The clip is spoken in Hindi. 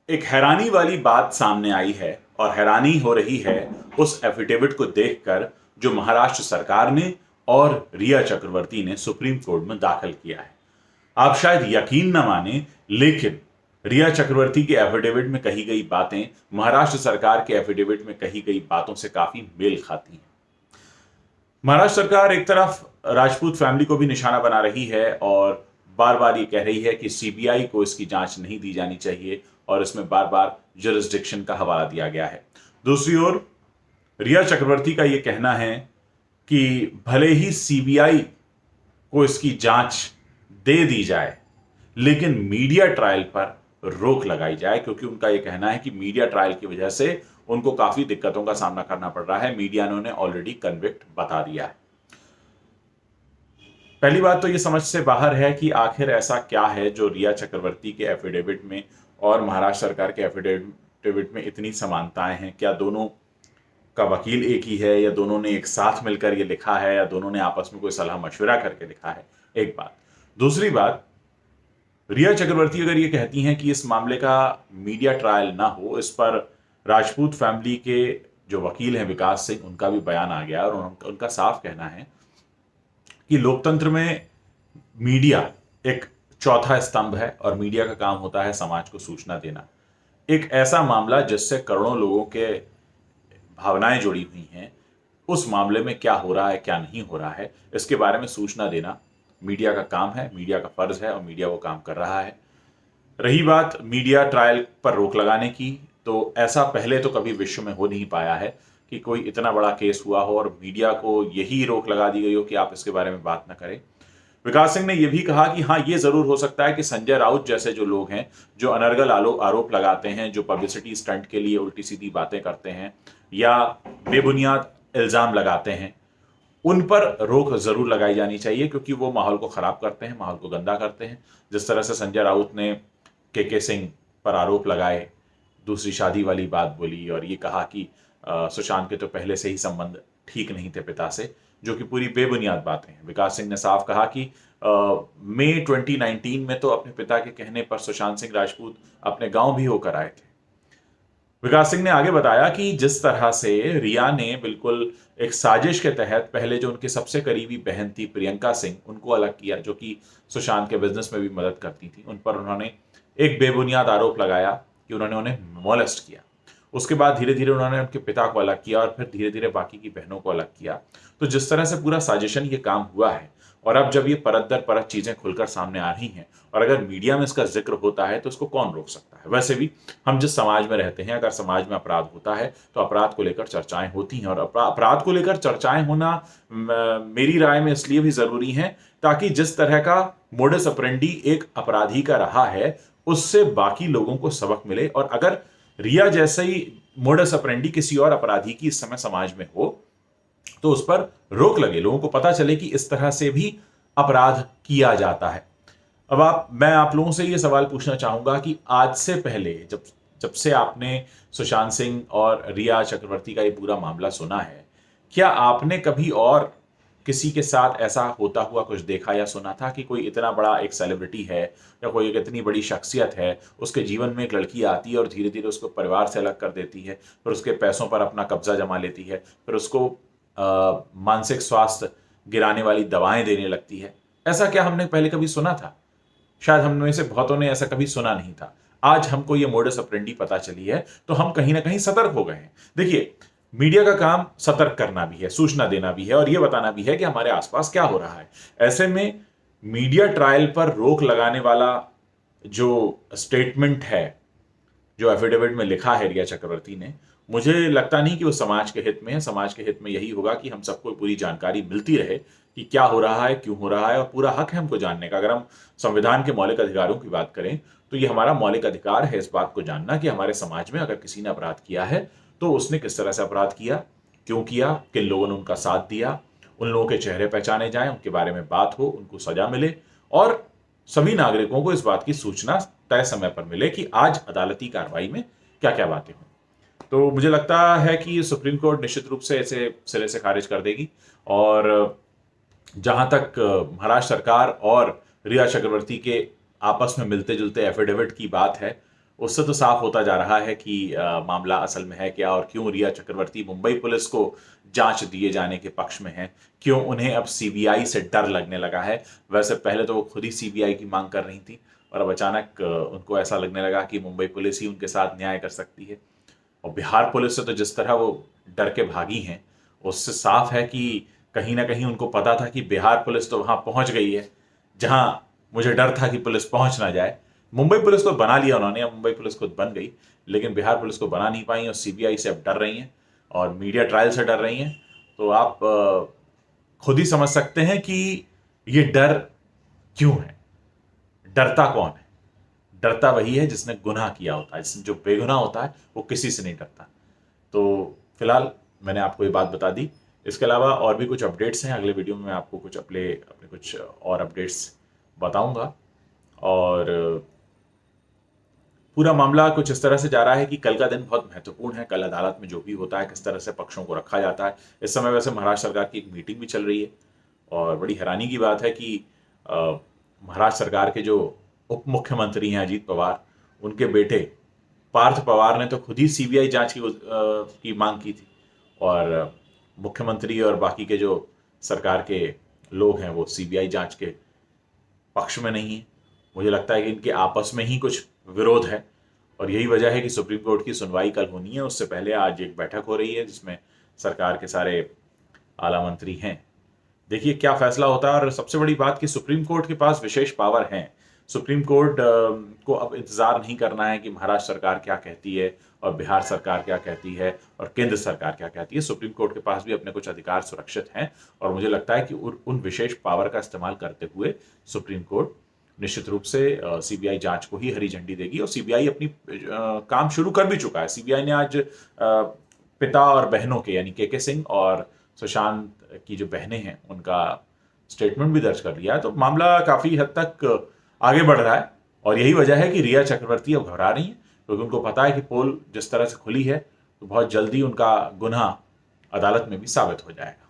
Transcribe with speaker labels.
Speaker 1: एक हैरानी वाली बात सामने आई है और हैरानी हो रही है उस एफिडेविट को देखकर जो महाराष्ट्र सरकार ने और रिया चक्रवर्ती ने सुप्रीम कोर्ट में दाखिल किया है। आप शायद यकीन न माने, लेकिन रिया चक्रवर्ती के एफिडेविट में कही गई बातें महाराष्ट्र सरकार के एफिडेविट में कही गई बातों से काफी मेल खाती हैं। महाराष्ट्र सरकार एक तरफ राजपूत फैमिली को भी निशाना बना रही है और बार बार ये कह रही है कि सीबीआई को इसकी जांच नहीं दी जानी चाहिए और इसमें बार बार जुरिस्डिक्शन का हवाला दिया गया है। दूसरी ओर रिया चक्रवर्ती का ये कहना है कि भले ही सीबीआई को इसकी जांच दे दी जाए, लेकिन मीडिया ट्रायल पर रोक लगाई जाए, क्योंकि उनका यह कहना है कि मीडिया ट्रायल की वजह से उनको काफी दिक्कतों का सामना करना पड़ रहा है। मीडिया ने उन्हें ऑलरेडी कन्विक्ट बता दिया है। पहली बात तो ये समझ से बाहर है कि आखिर ऐसा क्या है जो रिया चक्रवर्ती के एफिडेविट में और महाराष्ट्र सरकार के एफिडेविट में इतनी समानताएं हैं। क्या दोनों का वकील एक ही है, या दोनों ने एक साथ मिलकर ये लिखा है, या दोनों ने आपस में कोई सलाह मशवरा करके लिखा है? एक बात। दूसरी बात, रिया चक्रवर्ती अगर ये कहती हैं कि इस मामले का मीडिया ट्रायल ना हो, इस पर राजपूत फैमिली के जो वकील हैं विकास सिंह, उनका भी बयान आ गया और उनका साफ कहना है कि लोकतंत्र में मीडिया एक चौथा स्तंभ है और मीडिया का काम होता है समाज को सूचना देना। एक ऐसा मामला जिससे करोड़ों लोगों के भावनाएं जुड़ी हुई हैं, उस मामले में क्या हो रहा है क्या नहीं हो रहा है, इसके बारे में सूचना देना मीडिया का काम है, मीडिया का फर्ज है और मीडिया वो काम कर रहा है। रही बात मीडिया ट्रायल पर रोक लगाने की, तो ऐसा पहले तो कभी विश्व में हो नहीं पाया है कि कोई इतना बड़ा केस हुआ हो और मीडिया को यही रोक लगा दी गई हो कि आप इसके बारे में बात न करें। विकास सिंह ने यह भी कहा कि हाँ, ये जरूर हो सकता है कि संजय राउत जैसे जो लोग हैं, जो अनर्गल आरोप लगाते हैं, जो पब्लिसिटी स्टंट के लिए उल्टी सीधी बातें करते हैं या बेबुनियाद इल्जाम लगाते हैं, उन पर रोक जरूर लगाई जानी चाहिए, क्योंकि वो माहौल को खराब करते हैं, माहौल को गंदा करते हैं। जिस तरह से संजय राउत ने के सिंह पर आरोप लगाए, दूसरी शादी वाली बात बोली और ये कहा कि सुशांत के तो पहले से ही संबंध ठीक नहीं थे पिता से, जो कि पूरी बेबुनियाद बातें हैं। विकास सिंह ने साफ कहा कि मई 2019 में तो अपने पिता के कहने पर सुशांत सिंह राजपूत अपने गांव भी होकर आए थे। विकास सिंह ने आगे बताया कि जिस तरह से रिया ने बिल्कुल एक साजिश के तहत पहले जो उनकी सबसे करीबी बहन थी प्रियंका सिंह, उनको अलग किया, जो कि सुशांत के बिजनेस में भी मदद करती थी, उन पर उन्होंने एक बेबुनियाद आरोप लगाया कि उन्होंने उन्हें मोलेस्ट किया। उसके बाद धीरे धीरे उन्होंने उनके पिता को अलग किया और फिर धीरे धीरे बाकी की बहनों को अलग किया। तो जिस तरह से पूरा साजिशन ये काम हुआ है, और अब जब ये परत दर परत चीजें खुलकर सामने आ रही हैं और अगर मीडिया में इसका जिक्र होता है तो इसको कौन रोक सकता है? वैसे भी हम जिस समाज में रहते हैं, अगर समाज में अपराध होता है तो अपराध को लेकर चर्चाएं होती हैं, और अपराध को लेकर चर्चाएं होना मेरी राय में इसलिए भी जरूरी है ताकि जिस तरह का मोडस ऑपरेंडी एक अपराधी का रहा है, उससे बाकी लोगों को सबक मिले। और अगर रिया जैसे ही मोडस ऑपरेंडी किसी और अपराधी की इस समय समाज में हो तो उस पर रोक लगे, लोगों को पता चले कि इस तरह से भी अपराध किया जाता है। अब मैं आप लोगों से ये सवाल पूछना चाहूंगा कि आज से पहले जब से आपने सुशांत सिंह और रिया चक्रवर्ती का ये पूरा मामला सुना है, क्या आपने कभी और किसी के साथ ऐसा होता हुआ कुछ देखा या सुना था कि कोई इतना बड़ा एक सेलिब्रिटी है या कोई एक इतनी बड़ी शख्सियत है, उसके जीवन में एक लड़की आती है और धीरे धीरे उसको परिवार से अलग कर देती है, फिर उसके पैसों पर अपना कब्जा जमा लेती है, फिर उसको मानसिक स्वास्थ्य गिराने वाली दवाएं देने लगती है? ऐसा क्या हमने पहले कभी सुना था? शायद हम में से बहुतों ने ऐसा कभी सुना नहीं था। आज हमको ये मोडस ऑपरेंडी पता चली है तो हम कहीं ना कहीं सतर्क हो गए हैं। देखिए, मीडिया का काम सतर्क करना भी है, सूचना देना भी है और ये बताना भी है कि हमारे आसपास क्या हो रहा है। ऐसे में मीडिया ट्रायल पर रोक लगाने वाला जो स्टेटमेंट है, जो एफिडेविट में लिखा है रिया चक्रवर्ती ने, मुझे लगता नहीं कि वो समाज के हित में है। समाज के हित में यही होगा कि हम सबको पूरी जानकारी मिलती रहे कि क्या हो रहा है, क्यों हो रहा है, और पूरा हक है हमको जानने का। अगर हम संविधान के मौलिक अधिकारों की बात करें तो ये हमारा मौलिक अधिकार है इस बात को जानना कि हमारे समाज में अगर किसी ने अपराध किया है तो उसने किस तरह से अपराध किया, क्यों किया, किन लोगों ने उनका साथ दिया, उन लोगों के चेहरे पहचाने जाएं, उनके बारे में बात हो, उनको सजा मिले और सभी नागरिकों को इस बात की सूचना तय समय पर मिले कि आज अदालती कार्रवाई में क्या क्या बातें हुई। तो मुझे लगता है कि सुप्रीम कोर्ट निश्चित रूप से इसे सिरे से खारिज कर देगी। और जहां तक महाराष्ट्र सरकार और रिया चक्रवर्ती के आपस में मिलते जुलते एफिडेविट की बात है, उससे तो साफ होता जा रहा है कि मामला असल में है क्या और क्यों रिया चक्रवर्ती मुंबई पुलिस को जांच दिए जाने के पक्ष में है, क्यों उन्हें अब सीबीआई से डर लगने लगा है। वैसे पहले तो वो खुद ही सीबीआई की मांग कर रही थी और अब अचानक उनको ऐसा लगने लगा कि मुंबई पुलिस ही उनके साथ न्याय कर सकती है। और बिहार पुलिस से तो जिस तरह वो डर के भागी हैं, उससे साफ है कि कहीं ना कहीं उनको पता था कि बिहार पुलिस तो वहां पहुंच गई है जहां मुझे डर था कि पुलिस पहुंच ना जाए। मुंबई पुलिस को बना लिया उन्होंने, अब मुंबई पुलिस खुद बन गई, लेकिन बिहार पुलिस को बना नहीं पाई और सीबीआई से अब डर रही हैं और मीडिया ट्रायल से डर रही हैं। तो आप खुद ही समझ सकते हैं कि ये डर क्यों है। डरता कौन है? डरता वही है जिसने गुनाह किया होता है, जिसने जो बेगुनाह होता है वो किसी से नहीं डरता। तो फिलहाल मैंने आपको ये बात बता दी। इसके अलावा और भी कुछ अपडेट्स हैं, अगले वीडियो में मैं आपको कुछ अपने अपने कुछ और अपडेट्स बताऊंगा। और पूरा मामला कुछ इस तरह से जा रहा है कि कल का दिन बहुत महत्वपूर्ण है। कल अदालत में जो भी होता है, किस तरह से पक्षों को रखा जाता है। इस समय वैसे महाराष्ट्र सरकार की एक मीटिंग भी चल रही है और बड़ी हैरानी की बात है कि महाराष्ट्र सरकार के जो उप मुख्यमंत्री हैं अजीत पवार, उनके बेटे पार्थ पवार ने तो खुद ही सीबीआई जांच की मांग की थी और मुख्यमंत्री और बाकी के जो सरकार के लोग हैं वो सीबीआई जांच के पक्ष में नहीं है। मुझे लगता है कि इनके आपस में ही कुछ विरोध है और यही वजह है कि सुप्रीम कोर्ट की सुनवाई कल होनी है। उससे पहले आज एक बैठक हो रही है जिसमें सरकार के सारे आला मंत्री हैं। देखिए क्या फैसला होता है। और सबसे बड़ी बात कि सुप्रीम कोर्ट के पास विशेष पावर हैं। सुप्रीम कोर्ट को अब इंतजार नहीं करना है कि महाराष्ट्र सरकार क्या कहती है और बिहार सरकार क्या कहती है और केंद्र सरकार क्या कहती है। सुप्रीम कोर्ट के पास भी अपने कुछ अधिकार सुरक्षित हैं और मुझे लगता है कि उन विशेष पावर का इस्तेमाल करते हुए सुप्रीम कोर्ट निश्चित रूप से सीबीआई जांच को ही हरी झंडी देगी। और सीबीआई अपनी काम शुरू कर भी चुका है। सीबीआई ने आज पिता और बहनों के यानी के सिंह और सुशांत की जो बहनें हैं उनका स्टेटमेंट भी दर्ज कर लिया है। तो मामला काफी हद तक आगे बढ़ रहा है और यही वजह है कि रिया चक्रवर्ती अब घबरा रही हैं क्योंकि उनको पता है कि पोल जिस तरह से खुली है तो बहुत जल्दी उनका गुनाह अदालत में भी साबित हो जाएगा।